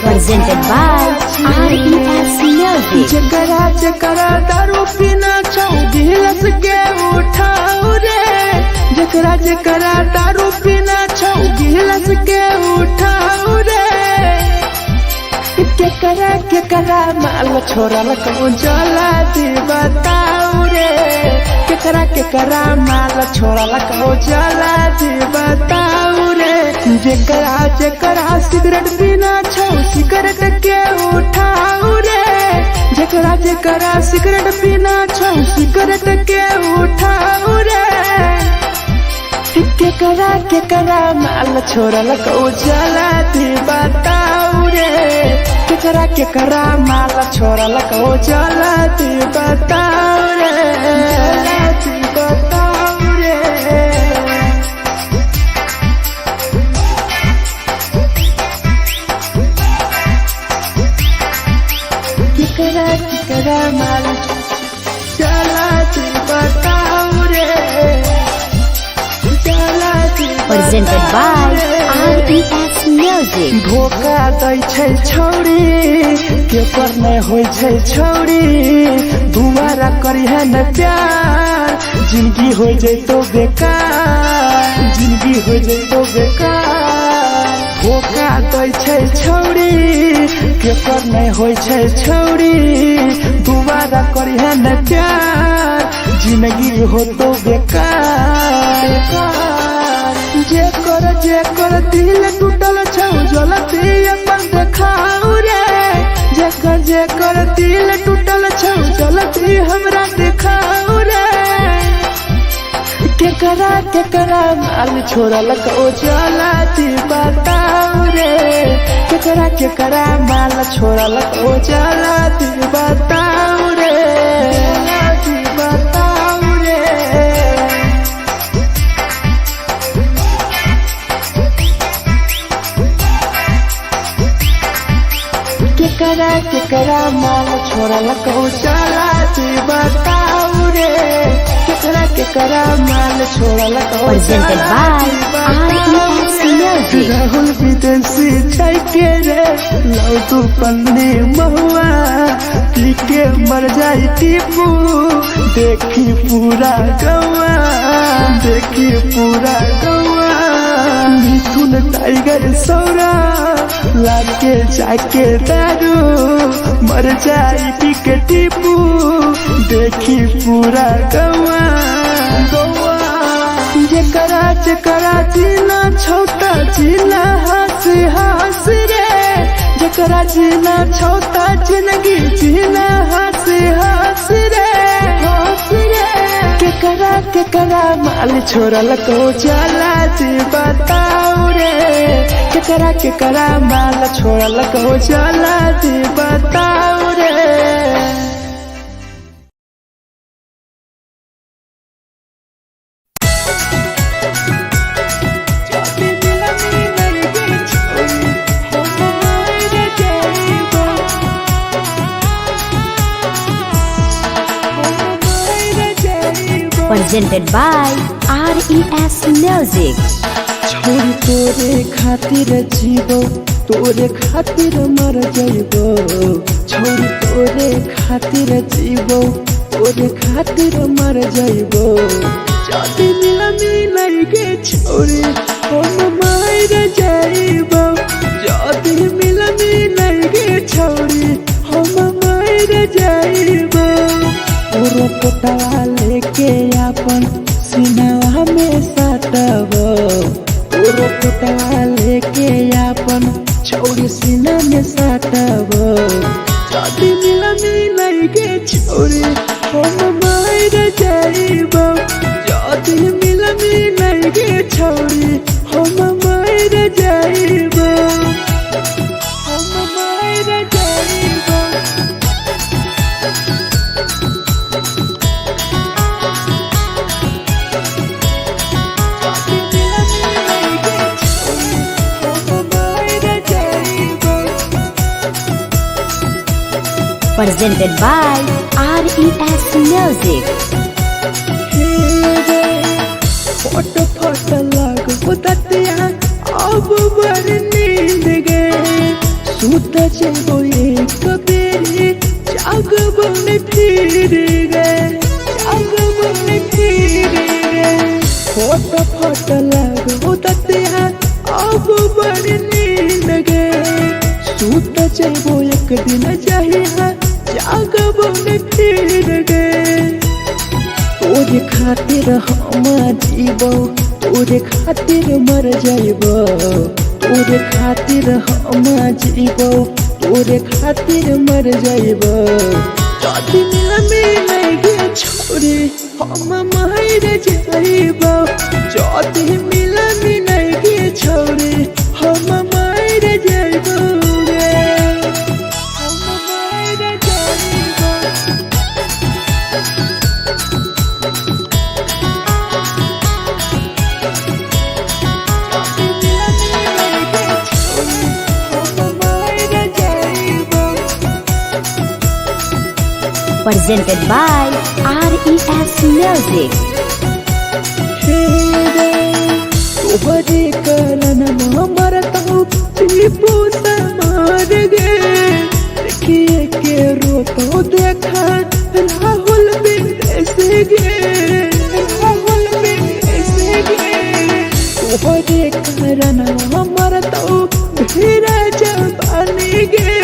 Presented by RES Music. जकरा जकरा दारू पीना चाहूं गिलास के उठाओ रे, जकरा जकरा दारू पीना चाहूं गिलास के उठाओ रे। केकरा माल छोड़ल कहूं जला दी बताओ रे, केकरा माल छोड़ल कहूं जला दी बताओ रे। जकरा जकरा सिगरेट पीना चाहूं सिगरेट के उठाओ रे, जकरा जकरा सिगरेट पीना चाहूं सिगरेट के उठाओ रे। केकरा माल छोड़ल कहूं जला दी बताओ रे, केकरा माल छोड़ल कहूं जला दी बताओ रे, जला दी बताओ रे। केकरा माल जला दी बताओ रे, जला दी। Presented by RES Music. धोखा दै छै छौरी केकर नहीं होय छै छौरी, दुबारा करिहे न प्यार जिंदगी हो जैतो बेकार, जिंदगी हो जैतो बेकार। धोखा दै छै छौरी केकर नहीं होय छै छौरी, दुबारा करिहे न प्यार जिंदगी हो तो बेकार। जेकर दिल टूटल छौ जलती अपन देखाओ रे, जेकर दिल टूटल छौ जलती हमरा देखाओ रे। केकरा माल छोड़ल कहूं जला दी बताओ रे, केकरा माल छोड़ल कहूं जला दी बताओ रे, जला दी बताओ रे। केकरा माल छोड़ल कहूं जला दी बताओ रे, केकरा माल छोड़ल कहूं Presented by RES Music. Rahul विदेशी छै के रे लौ तू पन्नी महुआ, पी के मर जाई टीपू देखी पूरा गौआ, देखी पूरा गौआ। मिथुन टाइगर सौरा लाके जाके दारू मर जाई पी के टीपू देखी पूरा गौआ, गौआ। जकरा जीना छोटा जीना हंसी हंसी रे, जकरा जीना छोटा जिंदगी जीना हंसी हंसी रे, हंसी रे। केकरा माल छोड़ल कहूं जला दी बताओ रे, केकरा माल छोड़ल कहूं जला दी बताओ रे। Presented by RES Music. छोरी तोरे खातिर जीवो तोरे खातिर मर जइबो, छोरी तोरे खातिर जीवो तोरे खातिर मर जइबो। जाति मिलन के छोरी हम मर जइबो, जाति मिलन के छोरी हम मर जइबो। पूरा पोटवा लेके अपन सीनावा में सटबो, पूरा पोटवा लेके अपन छोरी सीना में सटबो। जाति मिलन के छोरी हम मर जइबो, जाति मिलन के छोरी हम मर जइबो, हम मर जइबो। presented by RES Music. फोट फोट लागो ततिया अब बर नींद गए सूत जेबो एक बेरी जागबो ने फिर गए जागबो ने फिर गए फोट फोट लागो ततिया अब बर नींद गए सूत जेबो एक दिन जहिया जागबो ने फिर गए तोरे खातिर हम जीबो तोरे खातिर मर जाइबो तोरे खातिर हम जीबो तोरे खातिर मर जाइबो जदी मिल गे छोरी हम मर जाइबो जदी मिल गे छोरी हम मर जाइबो रे हम मर जाइबो Presented by RES Music. तोहरे कारण मरता दीपू समार गे देखिए के रोतो देखा राहुल विदेश गे राहुल विदेश गे तोहरे कारण मरता भीरा जवानी गे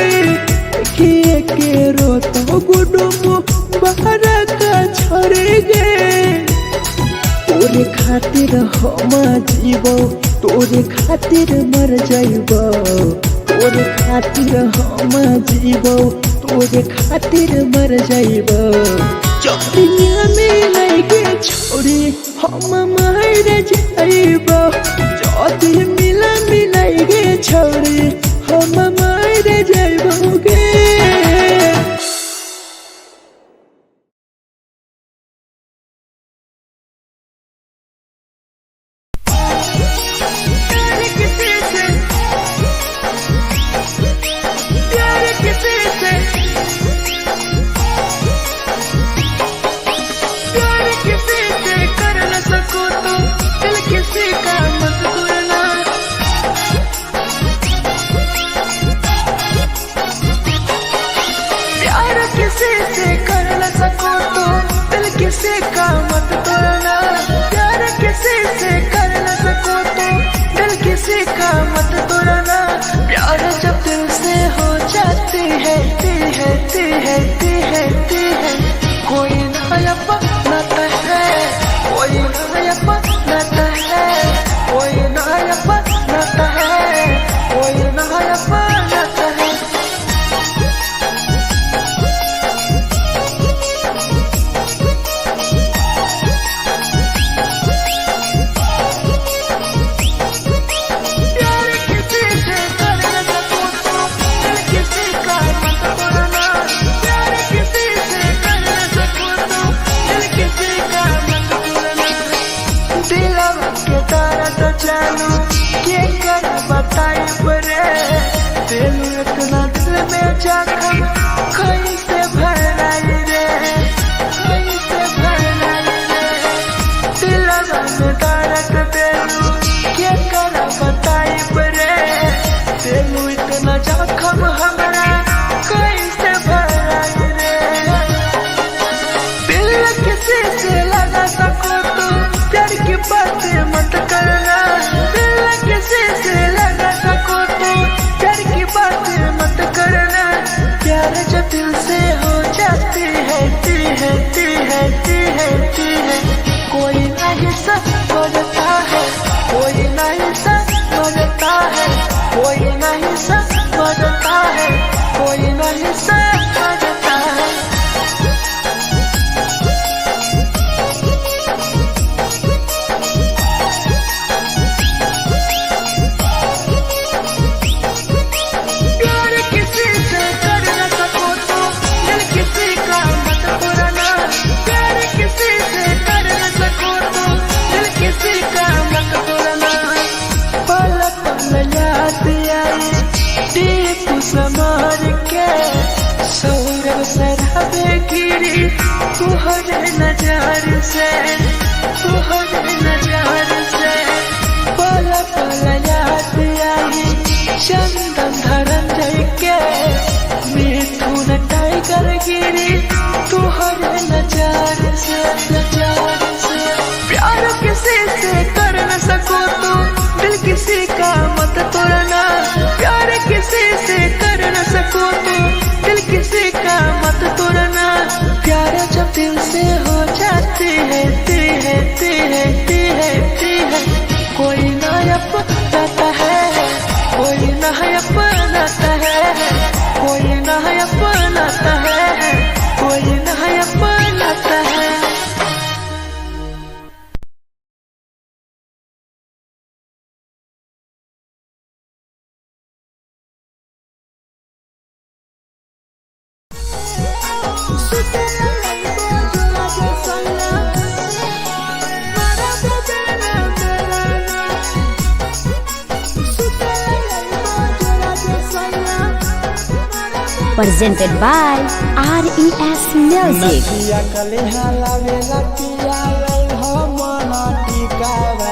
देखिए के रोतो गुडुमो बाहर का छोड़ गे तोरे खातिर हम जीबो तोरे खातिर मर जाइबो तोरे खातिर हम जीबो तोरे खातिर मर जाइबो चौथिया में लगे छोड़ी हम मर जाइबो चौथी मिला मिलाइगे छोड़ी हम मर जाइबो गे किसी का मत तोड़ना प्यार किसी से कर न सको तो दिल किसी का मत तोड़ना प्यार जब दिल से हो जाती है कोई नया बनाता है कोई नया बनाता है कोई नया बनाता है कोई नया बनाता है इतना दिल में जख्म कैसे भराई रे कैसे भराई रे दिलवा में दर्द देलू क्या कर बताई रे देलू इतना जख्म हमरा कैसे भराई रे दिल किसी से लगा सको तो प्यार की बातें मत करना दिल किसी से लगा सको तो प्यार की बातें मत करना प्यार जब दिल से गिरी तुहरे नजर से, तुहरे नजर से। पल पल याद आई चंदन धरंजय के, मिथुन टाइगर गिरी तुहरे नजर से, नजर से। प्यार किसी से कर न सको तो दिल किसी का मत तोड़ना, प्यार किसी से कर न सको तो दिल किसी का मत तोड़ना। प्यार जब दिल से हो जाती है कोई ना अपनाता है, कोई ना अपनाता है, कोई ना अपनाता है, कोई ना अपनाता है। Presented by RES Music. नथिया कलिहा लावेला पिया लई हो मना टिकावा,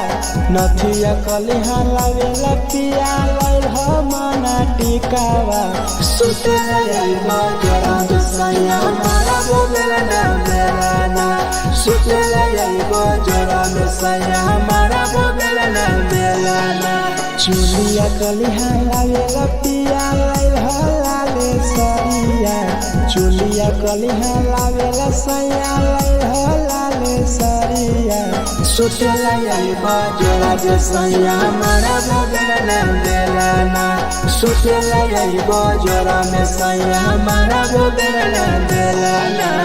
नथिया कलिहा लावेला पिया लई हो मना टिकावा। सुते लई बजरा सैया मारा बोलेला ना मेलाना, सुते लई बजरा सैया मारा बोलेला ना मेलाना। चुलिया कलिहा लावेला पिया लई हो लाले सरिया, चुलिया कलिहा लावेला सैया लई हो लाले सरिया। सुते लई बजरा सैया मारा बोलेला ना मेलाना, सुते लई बजरा में सैया मारा बोलेला ना Melana.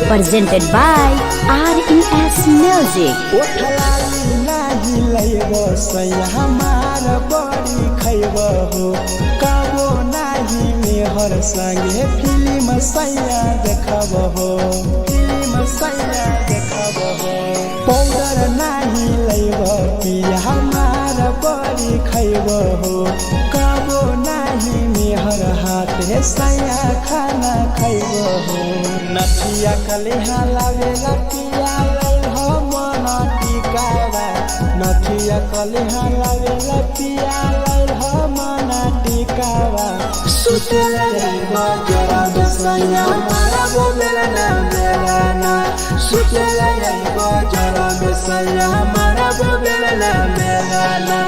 Presented by RES Music. ओठलाली नाही लइबो सैया हमार बड़ी खइबो हो, कबो नाही मेहर संगे फिल्म सैया देखबो हो, फिल्म सैया देखबो हो। पाउडर नाही लइबो पिया हमार बड़ी खइबो हो, कबो नाही मेहर हाथे सैया खाना खइबो हो। नथिया कलिहा लावेला पिया लई हो मना टिकावा, नथिया कलिहा लावेला पिया लई हो मना टिकावा। सुते लई बजरा सैया मारा बोलेला ना मेलाना, सुते लई बजरा सैया मारा बोलेला ना Melana.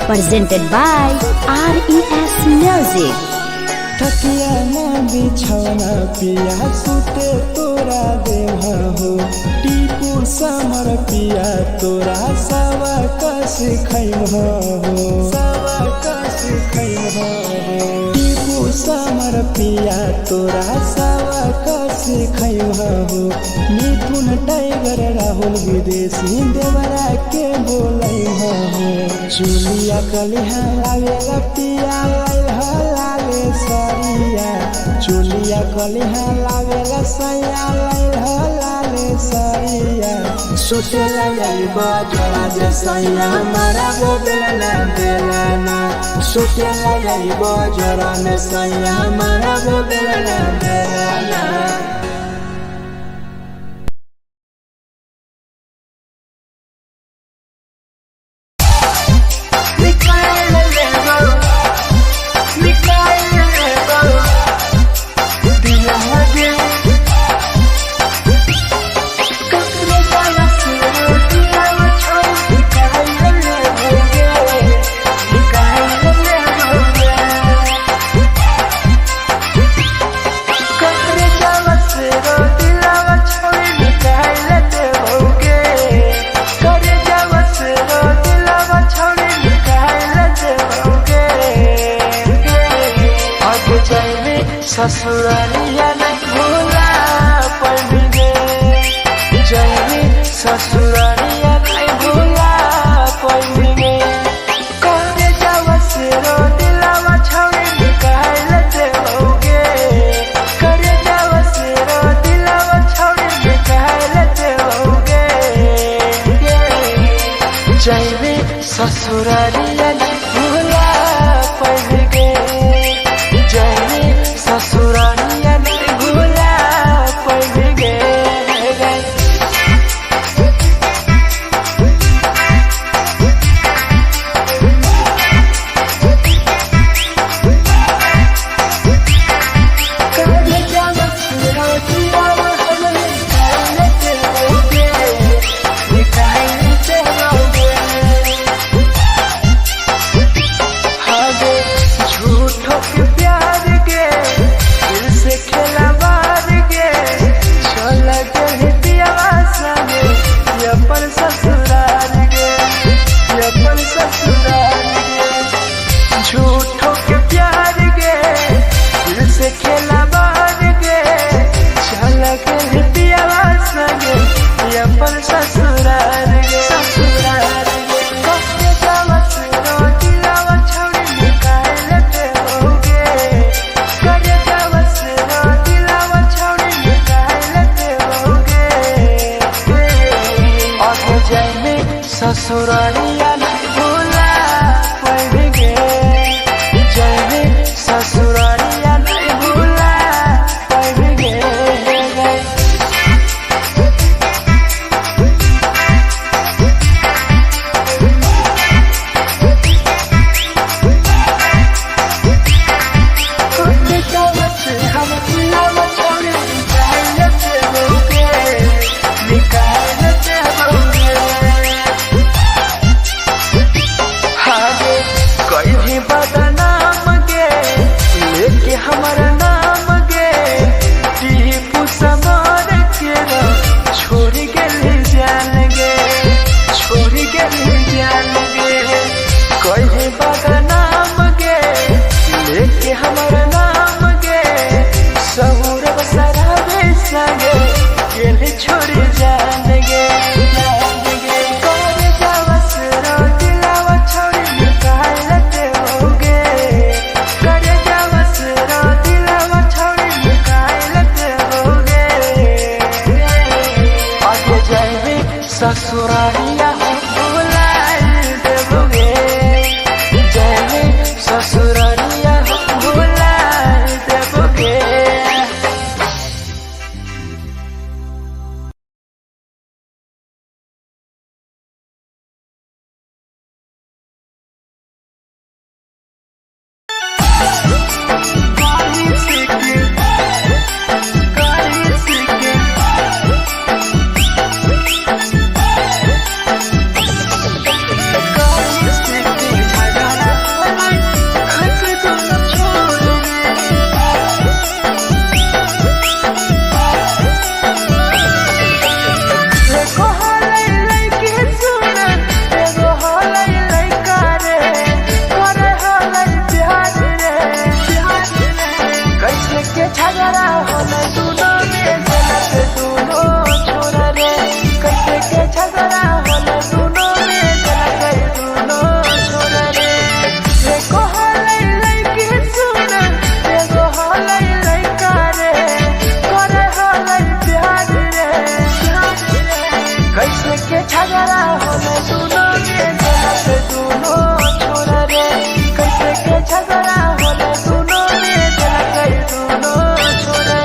Presented by RES Music. तकिया ना बिछौना पिया सुते तोरा देह हो, टीपू समर पिया तोरा सवा कस खैम हो, सवा कस खैम हो। टीपू समर पिया तोरा सवा कस खैम हो। मिथुन टाइगर राहुल विदेशी देवरा के बोलै हो। चुलिया कलिहा लावेला पिया लई हो लाले सरिया, चुलिया कलिहा लावेला सैया लई हो लाले सरिया। सुते लई बजरा सैया मारा बोलेला ना मेलाना, सुते लई बजरा सैया मारा बोलेला ना मेलाना। आगे जाए ससुरारिया नहीं भूला पड़ेंगे जाए ससुरारिया नहीं भूला पड़ेंगे करे जावा से रो दिलावा छावे निकाल देओगे करे जावा से रो दिलावा छावे निकाल देओगे जाए ससुरारिया नहीं भूला पड़ेंगे जाए ससुरारिया नहीं भूला पड़ेंगे झूठों के प्यार गे दिल से खेला बार गे चल के पियावा संगे अपन ससुराल गे ससुराल गे कष्ट जावा सुनो दिलावा छोड़ी निकाल देओगे करे जावा सुनो दिलावा छोड़ी निकाल देओगे आगे जाए ससुरालिया नहीं भूला पड़ेंगे जाए ससुरालिया नहीं भूला पड़ेंगे बदनाम गे लेके हमारा नाम गे टीपू समर के छोड़ गए जान गे छोड़ गए जान गे कहीं बदनाम गे लेके हमारा नाम गे सहूर सराबे संगे गेले छोड़ जान गे ससुरालिया भूला देओगे जाए ससुरालिया भूला देओगे छोड़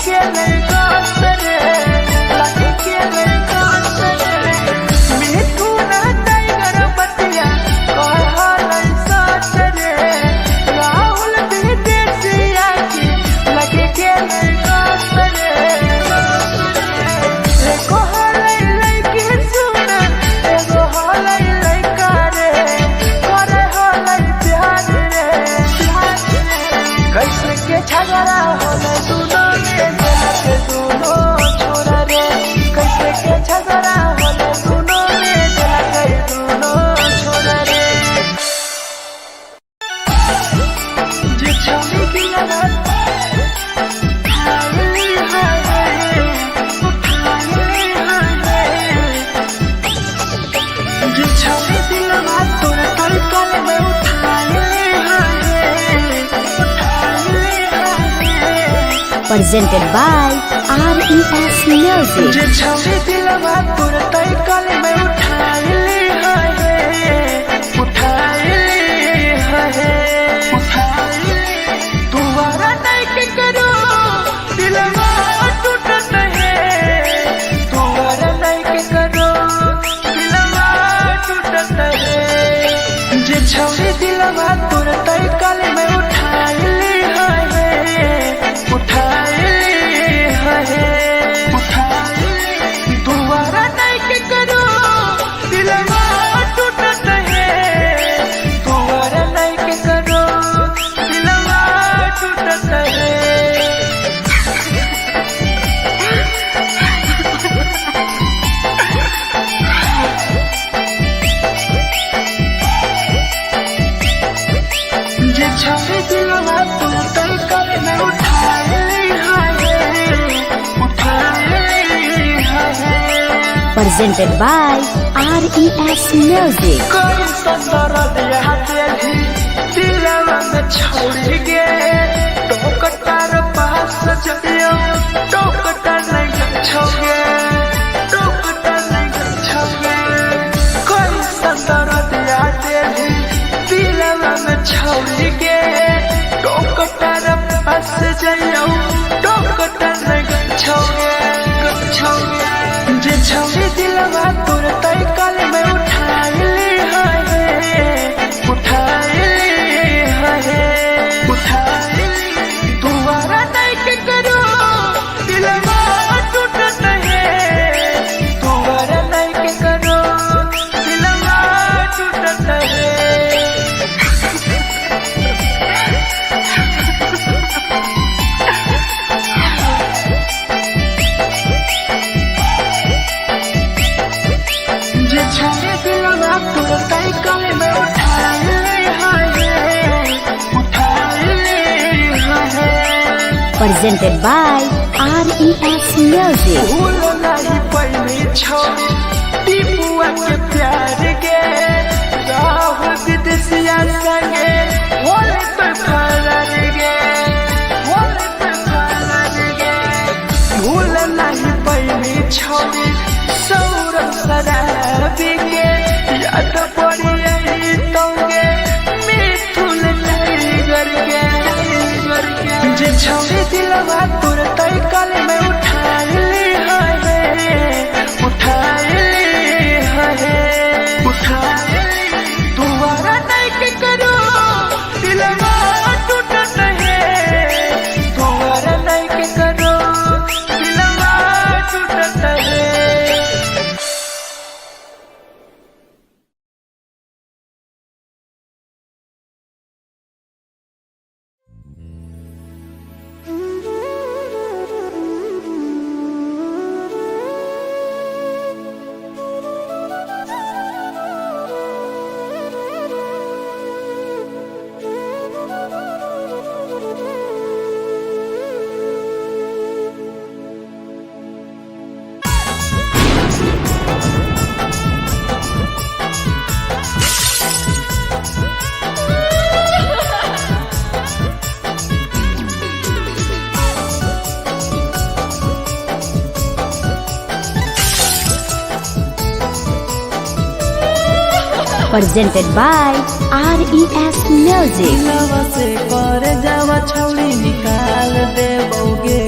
के लड़का सरे लगे के लड़का सरे मिठू ना टाइगर बतिया कहल साथ रे राहुल विदेशिया के लगे के लड़का सरे एको हलै लड़की सुन एगो हलै लड़का रे करे हलै प्यार रे कैसे के झगड़ा होले दोनों में के दोनों छोरा रे कैसे के झगड़ा होले दोनों में के दोनों छोरा रे जे छौरी दिया presented by RES Music. जे छौरी दिलवा तोर तई कल में उठाइले तुम्हारा नहीं के करो दिलवा टूटत है तुम्हारा नहीं के करो दिलवा टूटत है जे छौरी दिलवा तोर तई कल में उठाइले तुम्हारा नहीं के करो दिलवा टूटत है तुम्हारा नहीं के करो दिलवा टूटत है जे छौरी दिलवा तुम तई कल में उठाए Presented by RES Music. कोई संदर दिया तेरी दिलवा में छोड़ के टोकटार पास चलियो टोकटार नहीं छोगे टोकटार नहीं छोगे कोई संदर दिया तेरी दिलवा में छोड़ के टोकटार पास चलियो टोकटार नहीं छोगे जे छौरी दिलवा तोर तई कल में उठाइले तुम्हारा नहीं के करो दिलवा टूटत है तुम्हारा नहीं के करो दिलवा टूटत है छौरी दिलवा तोर तई कल में उठाइले Presented by RES Music. भूल नहीं पहली छौरी टीपुआ के प्यार के राहुल विदेशिया संगे होले तो फरार गे भूल नहीं पहली छौरी सौरभ शराबी के याद पड़ी यही तोगे मिठुन टाइगर के जे छौरी दिलवा तोर तई कल में उठाइले तुम्हारा नहीं के करो दिलवा टूटत है तुम्हारा नहीं के करो दिलवा टूटत है presented by RES Music. से कर जावा छौड़ी निकाल देबोगे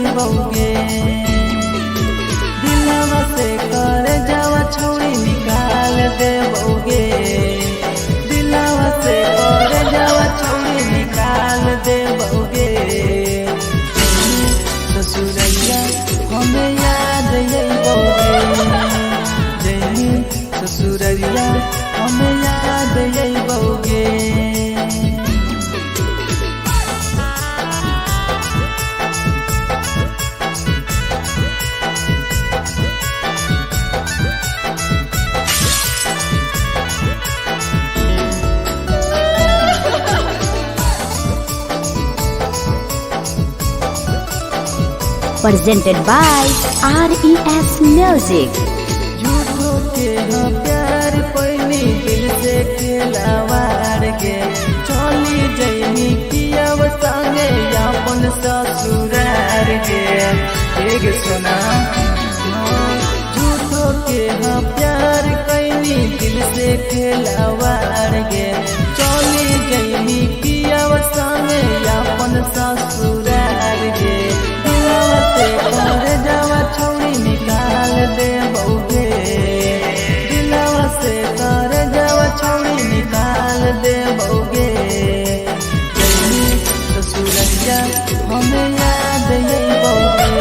जइबोगे दिलवा से कर जावा छौड़ी निकाल देबोगे दिलवा से कर जावा छौड़ी निकाल देबोगे ससुरैया हमें याद अइबोगे जइनी ससुरैया हमें याद अइबोगे presented by RES Music. झूठो के हाँ प्यार पैनी दिल से खिलावार के चली जइनी कियब संगे अपन ससुरार के एक सुना झूठो के हाँ प्यार कैनी दिल से खिलावार के चली जइनी कियब संगे अपन ससुरार के कर जावा छौड़ी निकाल देबोगे दिलवा से कर जावा छौड़ी निकाल देबोगे जइनी ससुरैया हमें याद अइबोगे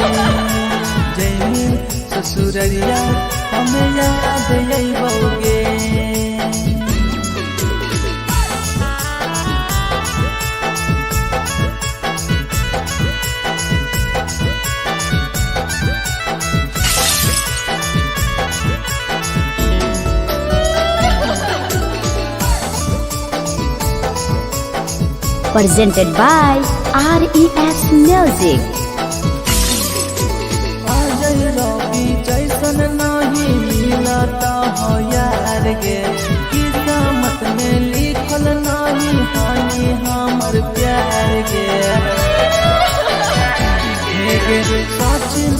जइनी ससुरैया हमें याद अइबोगे Presented by RES Music. Ajay रवि जैसन नहीं मिलता हो यार गे किस्मत में लिखल नहीं हानि हमर प्यार गे सचिन